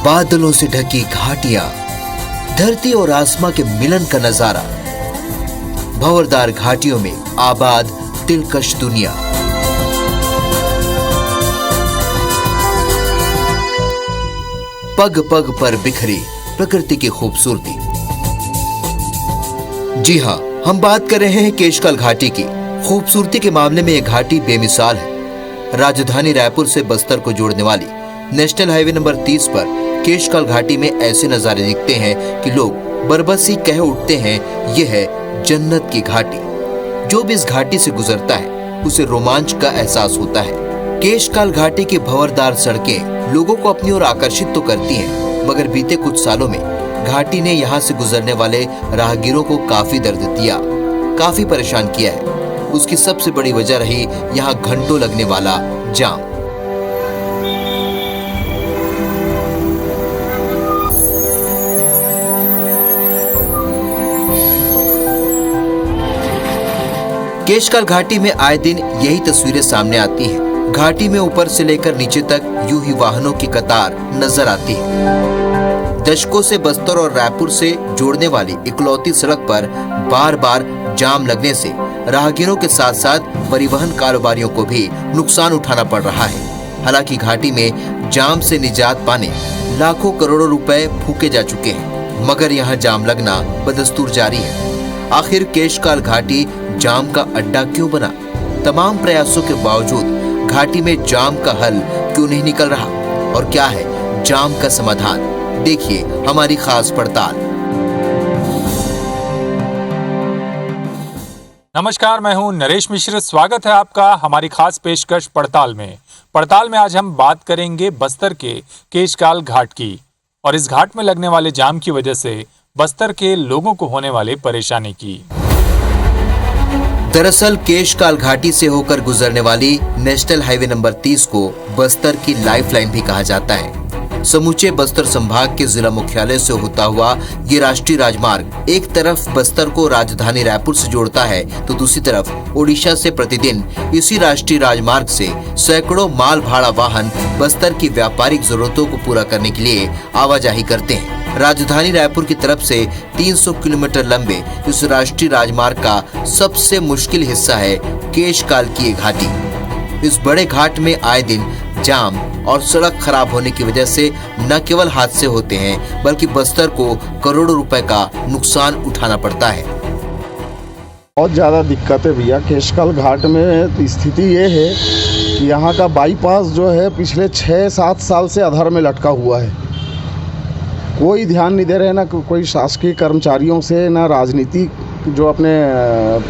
बादलों से ढकी घाटियां, धरती और आसमां के मिलन का नजारा, भंवरदार घाटियों में आबाद दिलकश दुनिया। पग पग पर बिखरी प्रकृति की खूबसूरती। जी हाँ, हम बात कर रहे हैं केशकाल घाटी की। खूबसूरती के मामले में यह घाटी बेमिसाल है। राजधानी रायपुर से बस्तर को जोड़ने वाली नेशनल हाईवे नंबर 30 पर केशकाल घाटी में ऐसे नजारे दिखते हैं कि लोग बरबसी कह उठते हैं, यह है जन्नत की घाटी। जो भी इस घाटी से गुजरता है उसे रोमांच का एहसास होता है। केशकाल घाटी की भंवरदार सड़कें लोगों को अपनी ओर आकर्षित तो करती हैं, मगर बीते कुछ सालों में घाटी ने यहाँ से गुजरने वाले राहगीरों को काफी दर्द दिया, काफी परेशान किया है। उसकी सबसे बड़ी वजह रही यहाँ घंटों लगने वाला जाम। केशकाल घाटी में आए दिन यही तस्वीरें सामने आती हैं। घाटी में ऊपर से लेकर नीचे तक यूं ही वाहनों की कतार नजर आती है। दशकों से बस्तर और रायपुर से जोड़ने वाली इकलौती सड़क पर बार बार जाम लगने से राहगीरों के साथ साथ परिवहन कारोबारियों को भी नुकसान उठाना पड़ रहा है। हालांकि घाटी में जाम से निजात पाने लाखों करोड़ों रुपए फूके जा चुके हैं, मगर यहाँ जाम लगना बदस्तूर जारी है। आखिर केशकाल घाटी जाम का अड्डा क्यों बना? तमाम प्रयासों के बावजूद घाटी में जाम का हल क्यों नहीं निकल रहा? और क्या है जाम का समाधान? देखिए हमारी खास पड़ताल। नमस्कार, मैं हूं नरेश मिश्र। स्वागत है आपका हमारी खास पेशकश पड़ताल में आज हम बात करेंगे बस्तर के केशकाल घाट की और इस घाट में लगने वाले जाम की वजह से बस्तर के लोगों को होने वाली परेशानी की। दरअसल केशकाल घाटी से होकर गुजरने वाली नेशनल हाईवे नंबर 30 को बस्तर की लाइफलाइन भी कहा जाता है। समूचे बस्तर संभाग के जिला मुख्यालय से होता हुआ ये राष्ट्रीय राजमार्ग एक तरफ बस्तर को राजधानी रायपुर से जोड़ता है तो दूसरी तरफ ओडिशा से प्रतिदिन इसी राष्ट्रीय राजमार्ग से सैकड़ों माल भाड़ा वाहन बस्तर की व्यापारिक जरूरतों को पूरा करने के लिए आवाजाही करते हैं। राजधानी रायपुर की तरफ से 300 किलोमीटर लंबे इस राष्ट्रीय राजमार्ग का सबसे मुश्किल हिस्सा है केशकाल की ये घाटी। इस बड़े घाट में आए दिन जाम और सड़क खराब होने की वजह से न केवल हादसे होते हैं बल्कि बस्तर को करोड़ों रुपए का नुकसान उठाना पड़ता है। बहुत ज़्यादा दिक्कत है भैया। केशकाल घाट में स्थिति ये है कि यहाँ का बाईपास जो है पिछले 6-7 साल से अधर में लटका हुआ है। कोई ध्यान नहीं दे रहे, ना कोई शासकीय कर्मचारियों से, ना राजनीति जो अपने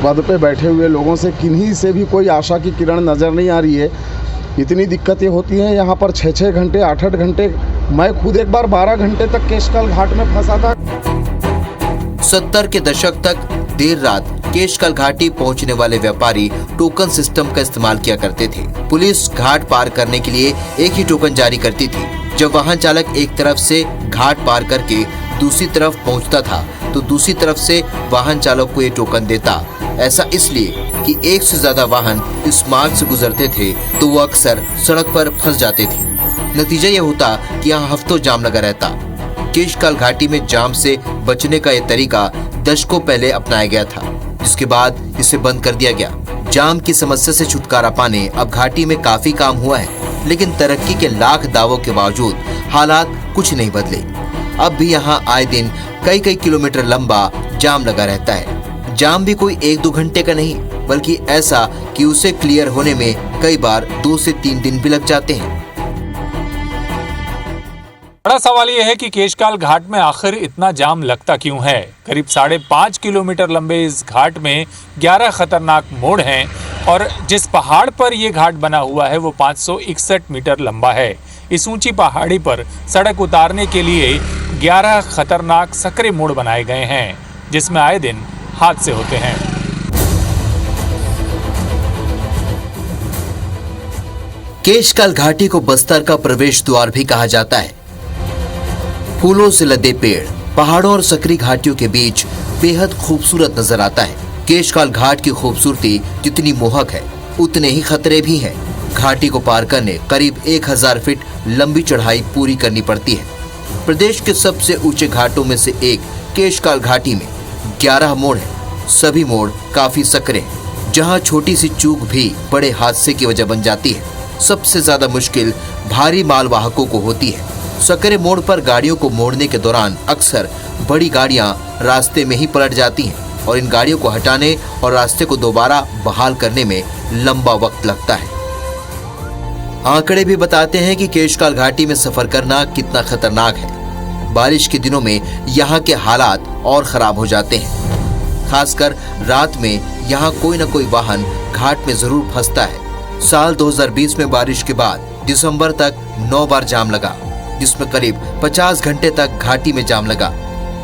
पद पे बैठे हुए लोगों से, किन्हीं से भी कोई आशा की किरण नज़र नहीं आ रही है। इतनी दिक्कतें होती हैं यहाँ पर 6-6 घंटे 8-8 घंटे। मैं खुद एक बार 12 घंटे तक केशकाल घाट में फंसा था। 70 के दशक तक देर रात केशकाल घाटी पहुंचने वाले व्यापारी टोकन सिस्टम का इस्तेमाल किया करते थे। पुलिस घाट पार करने के लिए एक ही टोकन जारी करती थी। जब वाहन चालक एक तरफ से घाट पार करके दूसरी तरफ पहुंचता था तो दूसरी तरफ से वाहन चालक को ये टोकन देता। ऐसा इसलिए कि एक से ज्यादा वाहन इस मार्ग से गुजरते थे तो वो अक्सर सड़क पर फंस जाते थे। नतीजा ये होता कि यहाँ हफ्तों जाम लगा रहता। केशकाल घाटी में जाम से बचने का ये तरीका दशकों पहले अपनाया गया था, जिसके बाद इसे बंद कर दिया गया। जाम की समस्या से छुटकारा पाने अब घाटी में काफी काम हुआ है, लेकिन तरक्की के लाख दावों के बावजूद हालात कुछ नहीं बदले। अब भी यहाँ आए दिन कई किलोमीटर लंबा जाम लगा रहता है। जाम भी कोई 1-2 घंटे का नहीं, बल्कि ऐसा कि उसे क्लियर होने में कई बार 2 से 3 दिन भी लग जाते हैं। बड़ा सवाल यह है कि केशकाल घाट में आखिर इतना जाम लगता क्यों है। करीब 5.5 किलोमीटर लंबे इस घाट में 11 खतरनाक मोड़ हैं और जिस पहाड़ पर यह घाट बना हुआ है वो 561 मीटर लंबा है। इस ऊंची पहाड़ी पर सड़क उतारने के लिए 11 खतरनाक सकरे मोड़ बनाए गए हैं, जिसमें आए दिन हादसे होते हैं। केशकाल घाटी को बस्तर का प्रवेश द्वार भी कहा जाता है। फूलों से लदे पेड़, पहाड़ों और सकरी घाटियों के बीच बेहद खूबसूरत नजर आता है। केशकाल घाट की खूबसूरती जितनी मोहक है उतने ही खतरे भी हैं। घाटी को पार करने करीब 1000 फीट लंबी चढ़ाई पूरी करनी पड़ती है। प्रदेश के सबसे ऊंचे घाटों में से एक केशकाल घाटी में 11 मोड़ है। सभी मोड़ काफी सकरे हैं, जहां छोटी सी चूक भी बड़े हादसे की वजह बन जाती है। सबसे ज्यादा मुश्किल भारी माल वाहकों को होती है। सकरे मोड़ पर गाड़ियों को मोड़ने के दौरान अक्सर बड़ी गाड़ियां रास्ते में ही पलट जाती हैं और इन गाड़ियों को हटाने और रास्ते को दोबारा बहाल करने में लंबा वक्त लगता है। आंकड़े भी बताते हैं कि केशकाल घाटी में सफर करना कितना खतरनाक है। बारिश के दिनों में यहाँ के हालात और खराब हो जाते हैं। खासकर रात में यहाँ कोई न कोई वाहन घाट में जरूर फंसता है। साल 2020 में बारिश के बाद दिसंबर तक 9 बार जाम लगा, जिसमें करीब 50 घंटे तक घाटी में जाम लगा।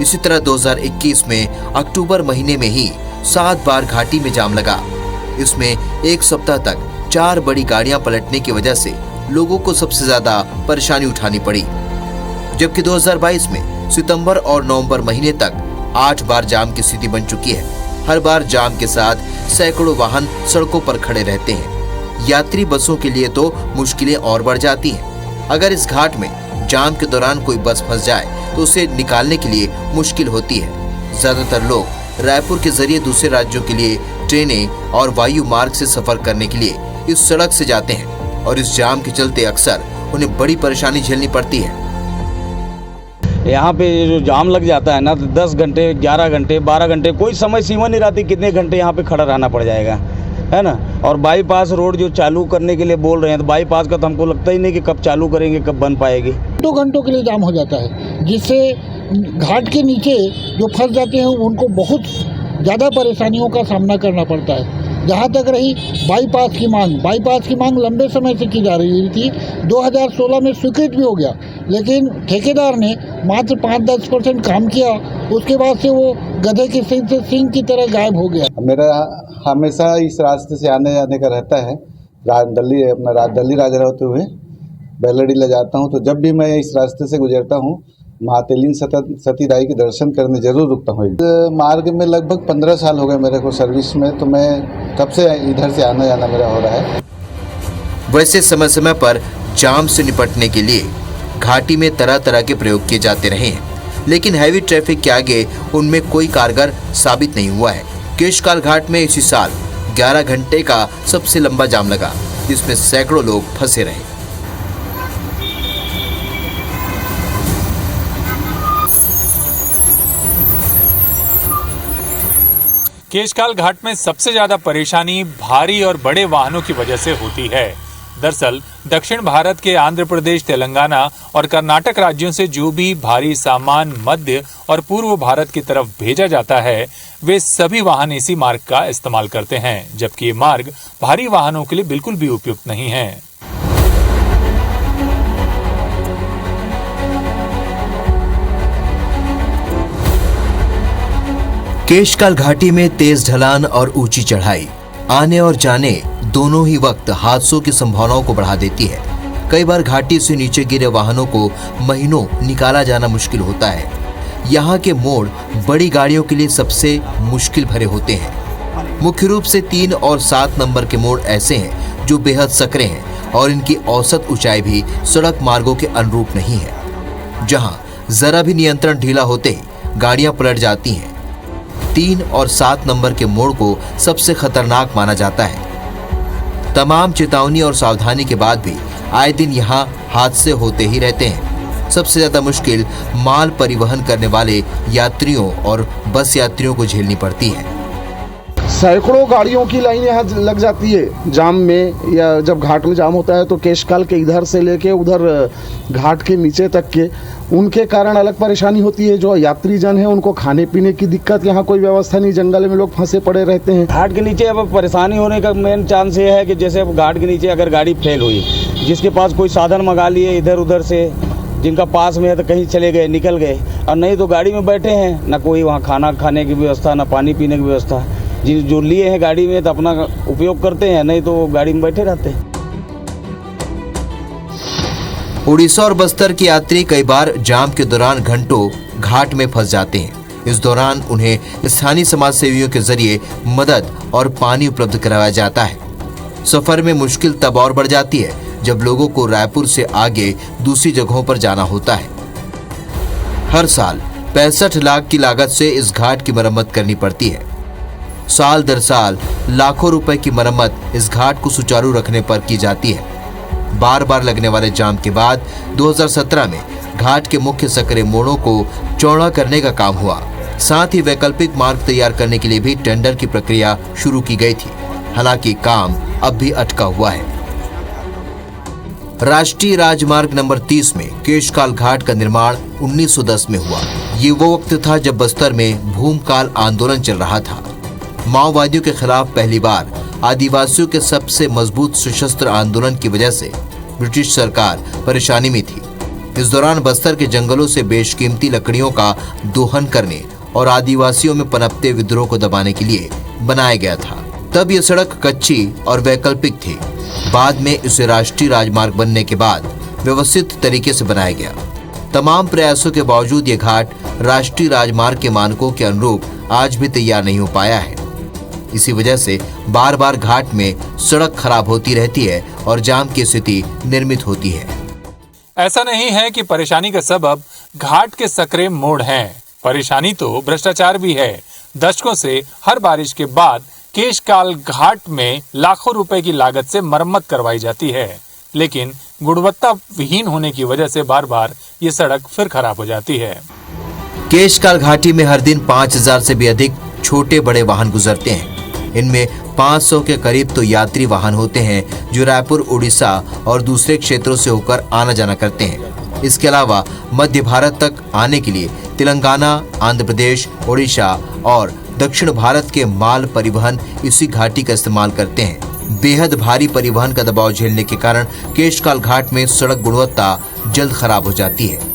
इसी तरह 2021 में अक्टूबर महीने में ही 7 बार घाटी में जाम लगा। इसमें एक सप्ताह तक 4 बड़ी गाड़ियां पलटने की वजह से लोगों को सबसे ज्यादा परेशानी उठानी पड़ी। जबकि 2022 में सितंबर और नवंबर महीने तक 8 बार जाम की स्थिति बन चुकी है। हर बार जाम के साथ सैकड़ों वाहन सड़कों पर खड़े रहते हैं। यात्री बसों के लिए तो मुश्किलें और बढ़ जाती हैं। अगर इस घाट में जाम के दौरान कोई बस फंस जाए तो उसे निकालने के लिए मुश्किल होती है। ज्यादातर लोग रायपुर के जरिए दूसरे राज्यों के लिए ट्रेनें और वायु मार्ग से सफर करने के लिए इस सड़क से जाते हैं और इस जाम के चलते अक्सर उन्हें बड़ी परेशानी झेलनी पड़ती है। यहाँ पे जो जाम लग जाता है ना, तो 10 घंटे, 11 घंटे, 12 घंटे, कोई समय सीमा नहीं रहती कितने घंटे यहाँ पे खड़ा रहना पड़ जाएगा, है ना। और बाईपास रोड जो चालू करने के लिए बोल रहे हैं, तो बाईपास का तो हमको लगता ही नहीं कि कब चालू करेंगे, कब बन पाएगी। 2 घंटों के लिए जाम हो जाता है, जिससे घाट के नीचे जो फंस जाते हैं उनको बहुत ज़्यादा परेशानियों का सामना करना पड़ता है। जहाँ तक रही बाईपास की मांग लंबे समय से की जा रही थी। 2016 में स्वीकृत भी हो गया, लेकिन ठेकेदार ने मात्र 5-10% काम किया। उसके बाद से वो गधे के सिंह से सिंह की तरह गायब हो गया। मेरा हमेशा इस रास्ते से आने जाने का रहता है। दिल्ली राजा होते हुए बेलड़ी ले जाता हूँ, तो जब भी मैं इस रास्ते से गुजरता हूँ, महातेलिन सती दाई के दर्शन करने जरूर रुकता हूँ। मार्ग में लगभग 15 साल हो गए मेरे को सर्विस में, तो मैं तब से इधर से आना जाना मेरा हो रहा है। वैसे समय समय पर जाम से निपटने के लिए घाटी में तरह तरह के प्रयोग किए जाते रहे हैं, लेकिन हैवी ट्रैफिक के आगे उनमें कोई कारगर साबित नहीं हुआ है। केशकाल घाट में इसी साल 11 घंटे का सबसे लंबा जाम लगा, जिसमें सैकड़ों लोग फंसे रहे। केशकाल घाट में सबसे ज्यादा परेशानी भारी और बड़े वाहनों की वजह से होती है। दरअसल दक्षिण भारत के आंध्र प्रदेश, तेलंगाना और कर्नाटक राज्यों से जो भी भारी सामान मध्य और पूर्व भारत की तरफ भेजा जाता है, वे सभी वाहन इसी मार्ग का इस्तेमाल करते हैं, जबकि ये मार्ग भारी वाहनों के लिए बिल्कुल भी उपयुक्त नहीं है। केशकाल घाटी में तेज ढलान और ऊंची चढ़ाई आने और जाने दोनों ही वक्त हादसों की संभावनाओं को बढ़ा देती है। कई बार घाटी से नीचे गिरे वाहनों को महीनों निकाला जाना मुश्किल होता है। यहाँ के मोड़ बड़ी गाड़ियों के लिए सबसे मुश्किल भरे होते हैं। मुख्य रूप से 3 और 7 नंबर के मोड़ ऐसे हैं जो बेहद सकरे हैं और इनकी औसत ऊंचाई भी सड़क मार्गों के अनुरूप नहीं है, जहाँ जरा भी नियंत्रण ढीला होते ही गाड़ियां पलट जाती हैं। 3 और 7 नंबर के मोड़ को सबसे खतरनाक माना जाता है। तमाम चेतावनी और सावधानी के बाद भी आए दिन यहाँ हादसे होते ही रहते हैं। सबसे ज्यादा मुश्किल माल परिवहन करने वाले यात्रियों और बस यात्रियों को झेलनी पड़ती है। सैकड़ों गाड़ियों की लाइन यहाँ लग जाती है जाम में, या जब घाट में जाम होता है तो केशकाल के इधर से लेके उधर घाट के नीचे तक के, उनके कारण अलग परेशानी होती है। जो यात्री जन है उनको खाने पीने की दिक्कत, यहाँ कोई व्यवस्था नहीं, जंगल में लोग फंसे पड़े रहते हैं। घाट के नीचे अब परेशानी होने का मेन चांस ये है कि जैसे अब घाट के नीचे अगर गाड़ी फेल हुई, जिसके पास कोई साधन मंगा लिए इधर उधर से, जिनका पास में है तो कहीं चले गए, निकल गए, और नहीं तो गाड़ी में बैठे हैं, ना कोई वहाँ खाना खाने की व्यवस्था, ना पानी पीने की व्यवस्था। जो लिए हैं गाड़ी में तो अपना उपयोग करते हैं, नहीं तो गाड़ी में बैठे रहते हैं। उड़ीसा और बस्तर के यात्री कई बार जाम के दौरान घंटों घाट में फंस जाते हैं। इस दौरान उन्हें स्थानीय समाज सेवियों के जरिए मदद और पानी उपलब्ध कराया जाता है। सफर में मुश्किल तब और बढ़ जाती है जब लोगों को रायपुर से आगे दूसरी जगहों पर जाना होता है। हर साल 65 लाख की लागत से इस घाट की मरम्मत करनी पड़ती है। साल दर साल लाखों रुपए की मरम्मत इस घाट को सुचारू रखने पर की जाती है। बार बार लगने वाले जाम के बाद 2017 में घाट के मुख्य सकरे मोड़ों को चौड़ा करने का काम हुआ। साथ ही वैकल्पिक मार्ग तैयार करने के लिए भी टेंडर की प्रक्रिया शुरू की गई थी। हालांकि काम अब भी अटका हुआ है। राष्ट्रीय राजमार्ग नंबर 30 में केशकाल घाट का निर्माण 1910 में हुआ। ये वो वक्त था जब बस्तर में भूमकाल आंदोलन चल रहा था। माओवादियों के खिलाफ पहली बार आदिवासियों के सबसे मजबूत सशस्त्र आंदोलन की वजह से ब्रिटिश सरकार परेशानी में थी। इस दौरान बस्तर के जंगलों से बेशकीमती लकड़ियों का दोहन करने और आदिवासियों में पनपते विद्रोह को दबाने के लिए बनाया गया था। तब ये सड़क कच्ची और वैकल्पिक थी। बाद में इसे राष्ट्रीय राजमार्ग बनने के बाद व्यवस्थित तरीके से बनाया गया। तमाम प्रयासों के बावजूद ये घाट राष्ट्रीय राजमार्ग के मानकों के अनुरूप आज भी तैयार नहीं हो पाया है। इसी वजह से बार बार घाट में सड़क खराब होती रहती है और जाम की स्थिति निर्मित होती है। ऐसा नहीं है कि परेशानी का सबब घाट के सकरे मोड़ हैं। परेशानी तो भ्रष्टाचार भी है। दशकों से हर बारिश के बाद केशकाल घाट में लाखों रुपए की लागत से मरम्मत करवाई जाती है, लेकिन गुणवत्ता विहीन होने की वजह से बार बार ये सड़क फिर खराब हो जाती है। केशकाल घाटी में हर दिन 5000 से भी अधिक छोटे बड़े वाहन गुजरते हैं। इनमें 500 के करीब तो यात्री वाहन होते हैं जो रायपुर, उड़ीसा और दूसरे क्षेत्रों से होकर आना जाना करते हैं। इसके अलावा मध्य भारत तक आने के लिए तेलंगाना, आंध्र प्रदेश, उड़ीसा और दक्षिण भारत के माल परिवहन इसी घाटी का इस्तेमाल करते हैं। बेहद भारी परिवहन का दबाव झेलने के कारण केशकाल घाट में सड़क गुणवत्ता जल्द खराब हो जाती है।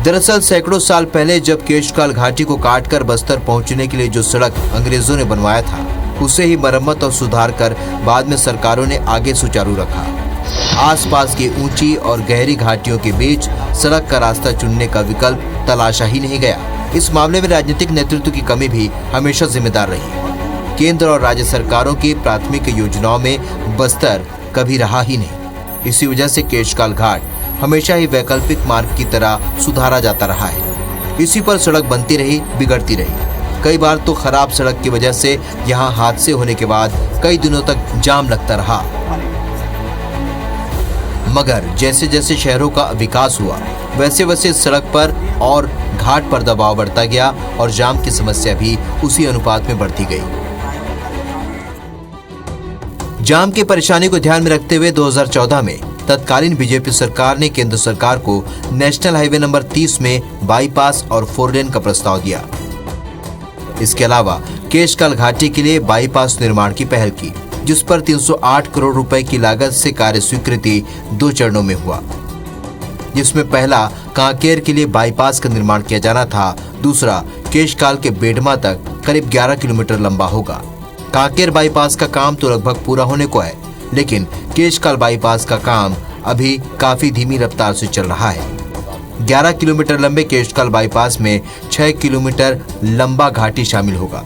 दरअसल सैकड़ों साल पहले जब केशकाल घाटी को काटकर बस्तर पहुंचने के लिए जो सड़क अंग्रेजों ने बनवाया था, उसे ही मरम्मत और सुधार कर बाद में सरकारों ने आगे सुचारू रखा। आसपास की ऊंची और गहरी घाटियों के बीच सड़क का रास्ता चुनने का विकल्प तलाशा ही नहीं गया। इस मामले में राजनीतिक नेतृत्व की कमी भी हमेशा जिम्मेदार रही। केंद्र और राज्य सरकारों की प्राथमिक योजनाओं में बस्तर कभी रहा ही नहीं। इसी वजह से केशकाल घाट हमेशा ही वैकल्पिक मार्ग की तरह सुधारा जाता रहा है। इसी पर सड़क बनती रही, बिगड़ती रही। कई बार तो खराब सड़क की वजह से यहाँ हादसे होने के बाद कई दिनों तक जाम लगता रहा। मगर जैसे जैसे शहरों का विकास हुआ, वैसे वैसे सड़क पर और घाट पर दबाव बढ़ता गया और जाम की समस्या भी उसी अनुपात में बढ़ती गई। जाम की परेशानी को ध्यान में रखते हुए 2014 में तत्कालीन बीजेपी सरकार ने केंद्र सरकार को नेशनल हाईवे नंबर 30 में बाईपास और 4 लेन का प्रस्ताव दिया। इसके अलावा केशकाल घाटी के लिए बाईपास निर्माण की पहल की, जिस पर 308 करोड़ रुपए की लागत से कार्य स्वीकृति 2 चरणों में हुआ, जिसमें पहला कांकेर के लिए बाईपास का निर्माण किया जाना था। दूसरा केशकाल के बेडमा तक करीब 11 किलोमीटर लंबा होगा। कांकेर बाईपास का काम तो लगभग पूरा होने को है, लेकिन केशकाल बाईपास का काम अभी काफी धीमी रफ्तार से चल रहा है। 11 किलोमीटर लंबे केशकाल बाईपास में 6 किलोमीटर लंबा घाटी शामिल होगा।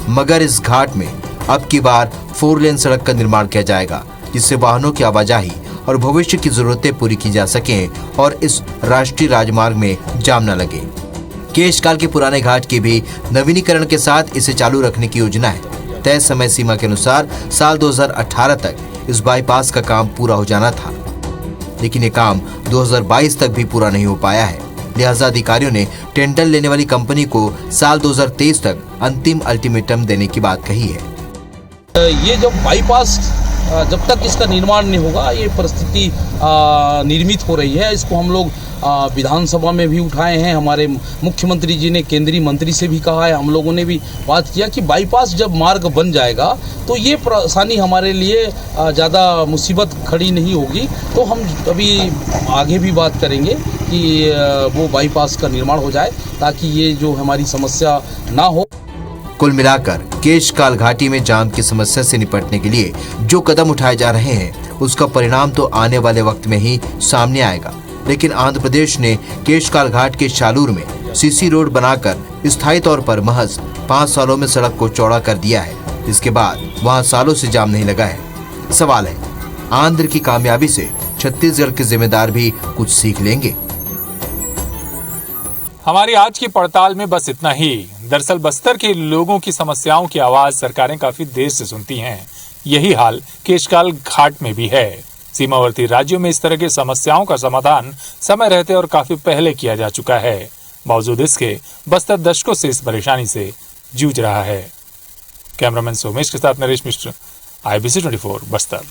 मगर इस घाट में अब की बार 4 लेन सड़क का निर्माण किया जाएगा, जिससे वाहनों की आवाजाही और भविष्य की जरूरतें पूरी की जा सकें और इस राष्ट्रीय राजमार्ग में जाम न लगे। केशकाल के पुराने घाट के भी नवीनीकरण के साथ इसे चालू रखने की योजना है। तय समय सीमा के अनुसार साल 2018 तक इस बाईपास का काम पूरा हो जाना था, लेकिन ये काम 2022 तक भी पूरा नहीं हो पाया है। लिहाजा अधिकारियों ने टेंडर लेने वाली कंपनी को साल 2023 तक अंतिम अल्टीमेटम देने की बात कही है। ये जो बाईपास जब तक इसका निर्माण नहीं होगा, ये परिस्थिति निर्मित हो रही है। इसको हम लोग विधानसभा में भी उठाए हैं। हमारे मुख्यमंत्री जी ने केंद्रीय मंत्री से भी कहा है, हम लोगों ने भी बात किया कि बाईपास जब मार्ग बन जाएगा तो ये परेशानी हमारे लिए ज़्यादा मुसीबत खड़ी नहीं होगी। तो हम अभी आगे भी बात करेंगे कि वो बाईपास का निर्माण हो जाए, ताकि ये जो हमारी समस्या ना हो। कुल मिलाकर केशकाल घाटी में जाम की समस्या से निपटने के लिए जो कदम उठाए जा रहे हैं, उसका परिणाम तो आने वाले वक्त में ही सामने आएगा। लेकिन आंध्र प्रदेश ने केशकाल घाट के शालूर में सीसी रोड बनाकर स्थायी तौर पर महज 5 सालों में सड़क को चौड़ा कर दिया है। इसके बाद वहां सालों से जाम नहीं लगा है। सवाल है, आंध्र की कामयाबी से छत्तीसगढ़ के जिम्मेदार भी कुछ सीख लेंगे? हमारी आज की पड़ताल में बस इतना ही। दरअसल बस्तर के लोगों की समस्याओं की आवाज सरकारें काफी देर से सुनती हैं। यही हाल केशकाल घाट में भी है। सीमावर्ती राज्यों में इस तरह की समस्याओं का समाधान समय रहते और काफी पहले किया जा चुका है। बावजूद इसके बस्तर दशकों से इस परेशानी से जूझ रहा है। कैमरामैन सोमेश के साथ नरेश मिश्र, IBC 24 बस्तर।